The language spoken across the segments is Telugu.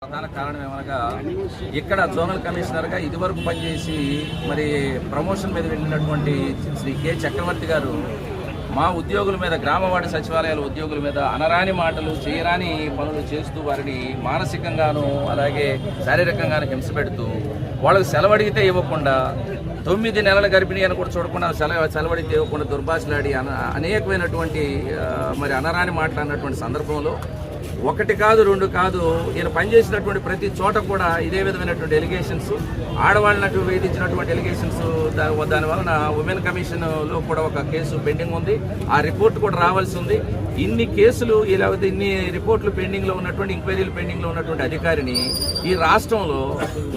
ప్రధాన కారణం ఏమనగా ఇక్కడ జోనల్ కమిషనర్గా ఇదివరకు పనిచేసి మరి ప్రమోషన్ మీద వెళ్ళినటువంటి శ్రీ కె చక్రవర్తి గారు మా ఉద్యోగుల మీద గ్రామవార్డు సచివాలయాల ఉద్యోగుల మీద అనరాని మాటలు చేయరాని పనులు చేస్తూ వారిని మానసికంగాను అలాగే శారీరకంగాను హింస పెడుతూ వాళ్ళకి సెలవడిగితే ఇవ్వకుండా 9 నెలల గర్భిణి అని కూడా చూడకుండా సెలవడిగితే ఇవ్వకుండా దుర్భాషలాడి అనేకమైనటువంటి మరి అనరాని మాటలు అన్నటువంటి సందర్భంలో ఒకటి కాదు రెండు కాదు ఈయన పనిచేసినటువంటి ప్రతి చోట కూడా ఇదే విధమైనటువంటి ఎలిగేషన్స్ ఆడవాళ్ళనట్టు వేధించినటువంటి ఎలిగేషన్స్ దానివలన ఉమెన్ కమిషన్లో కూడా ఒక కేసు పెండింగ్ ఉంది. ఆ రిపోర్ట్ కూడా రావాల్సి ఉంది. ఇన్ని కేసులు లేకపోతే ఇన్ని రిపోర్ట్లు పెండింగ్లో ఉన్నటువంటి ఎంక్వైరీలు పెండింగ్లో ఉన్నటువంటి అధికారిని ఈ రాష్ట్రంలో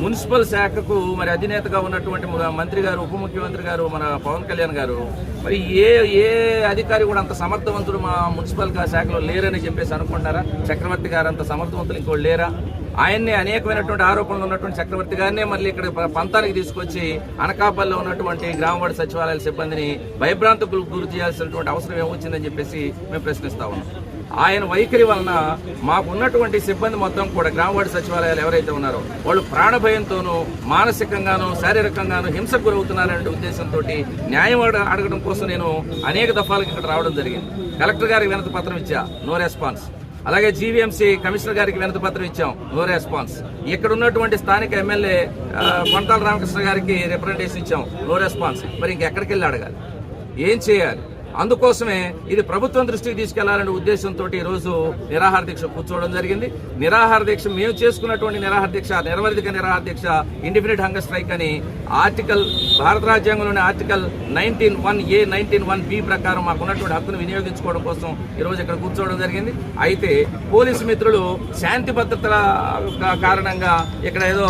మున్సిపల్ శాఖకు మరి అధినేతగా ఉన్నటువంటి మంత్రి గారు ఉప ముఖ్యమంత్రి గారు మన పవన్ కళ్యాణ్ గారు మరి ఏ అధికారి కూడా అంత సమర్థవంతుడు మా మున్సిపల్ శాఖలో లేరని చెప్పేసి అనుకుంటారా? చక్రవర్తి గారు అంత సమర్థవంతులు ఇంకోటి లేరా? ఆయన్నే అనేకమైనటువంటి ఆరోపణలు ఉన్నటువంటి చక్రవర్తి గారినే మళ్ళీ ఇక్కడ పంతానికి తీసుకొచ్చి అనకాపల్లిలో ఉన్నటువంటి గ్రామవార్డు సచివాలయాల సిబ్బందిని భయభ్రాంతులకు గురి చేయాల్సినటువంటి అవసరం ఏమొచ్చిందని చెప్పేసి మేము ప్రశ్నిస్తా ఉన్నాం. ఆయన వైఖరి వలన మాకున్నటువంటి సిబ్బంది మొత్తం కూడా గ్రామవార్డు సచివాలయాలు ఎవరైతే ఉన్నారో వాళ్ళు ప్రాణభయంతోనూ మానసికంగానూ శారీరకంగానూ హింసకు గురవుతున్నారనే ఉద్దేశంతో న్యాయం అడగడం కోసం నేను అనేక దఫాలకు ఇక్కడ రావడం జరిగింది. కలెక్టర్ గారికి వినతి పత్రం ఇచ్చా, నో రెస్పాన్స్. అలాగే జీవీఎంసీ కమిషనర్ గారికి వినతి పత్రం ఇచ్చాం, నో రెస్పాన్స్. ఇక్కడ ఉన్నటువంటి స్థానిక ఎమ్మెల్యే కొంతాల రామకృష్ణ గారికి రిప్రజెంటేషన్ ఇచ్చాం, నో రెస్పాన్స్. మరి ఇంకెక్కడికి వెళ్ళి అడగాలి? ఏం చేయాలి? అందుకోసమే ఇది ప్రభుత్వం దృష్టికి తీసుకెళ్లాలనే ఉద్దేశంతో ఈరోజు నిరాహార దీక్ష కూర్చోవడం జరిగింది. నిరాహార దీక్ష మేము చేసుకున్నటువంటి నిరాహార దీక్ష నిరవధిక నిరాహార దీక్ష ఇండిఫినిట్ హంగర్ స్ట్రైక్ అని భారత రాజ్యాంగంలోని ఆర్టికల్ 19(1)A 19(1)B ప్రకారం మాకున్నటువంటి హక్కును వినియోగించుకోవడం కోసం ఈరోజు ఇక్కడ కూర్చోవడం జరిగింది. అయితే పోలీసు మిత్రులు శాంతి భద్రతల కారణంగా ఇక్కడ ఏదో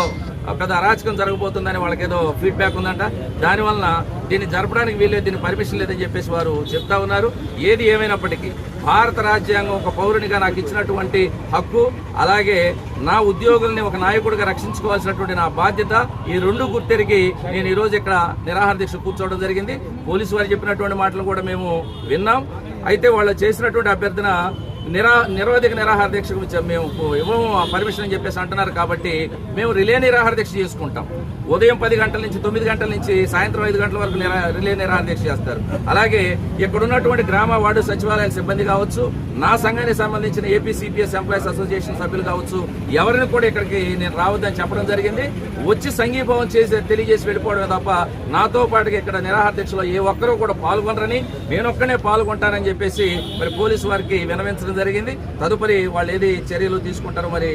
పెద్ద అరాచకం జరగబోతుందని వాళ్ళకి ఏదో ఫీడ్బ్యాక్ ఉందంట. దానివల్ల దీన్ని జరపడానికి వీల్లేదు, దీన్ని పర్మిషన్ లేదని చెప్పేసి వారు చెప్తా ఉన్నారు. ఏది ఏమైనప్పటికీ భారత రాజ్యాంగం ఒక పౌరునిగా నాకు ఇచ్చినటువంటి హక్కు, అలాగే నా ఉద్యోగుల్ని ఒక నాయకుడిగా రక్షించుకోవాల్సినటువంటి నా బాధ్యత, ఈ రెండు గుర్తెరిగి నేను ఈరోజు ఇక్కడ నిరాహార దీక్ష కూర్చోవడం జరిగింది. పోలీసు వారు చెప్పినటువంటి మాటలు కూడా మేము విన్నాం. అయితే వాళ్ళు చేసినటువంటి అభ్యర్థన నిరవధిక నిరాహార దీక్షకు మేము ఇవ్వము పర్మిషన్ అని చెప్పేసి అంటున్నారు. కాబట్టి మేము రిలే నిరాహార దీక్ష చేసుకుంటాం. ఉదయం 10 గంటల నుంచి 9 గంటల నుంచి సాయంత్రం 5 గంటల వరకు రిలే నిరాహార దీక్ష చేస్తారు. అలాగే ఇక్కడ ఉన్నటువంటి గ్రామ వార్డు సచివాలయాల సిబ్బంది కావచ్చు, నా సంఘానికి సంబంధించిన ఏపీసీపీఎస్ ఎంప్లాయీస్ అసోసియేషన్ సభ్యులు కావచ్చు, ఎవరిని కూడా ఇక్కడికి నేను రావద్దని చెప్పడం జరిగింది. వచ్చి సంఘీభావం తెలియజేసి వెళ్ళిపోవడమే తప్ప నాతో పాటుగా ఇక్కడ నిరాహార దీక్షలో ఏ ఒక్కరూ కూడా పాల్గొనరని, నేనొక్కనే పాల్గొంటానని చెప్పేసి మరి పోలీసు వారికి విన్నవించడం జరిగింది. తదుపరి వాళ్ళు ఏది చర్యలు తీసుకుంటారో మరి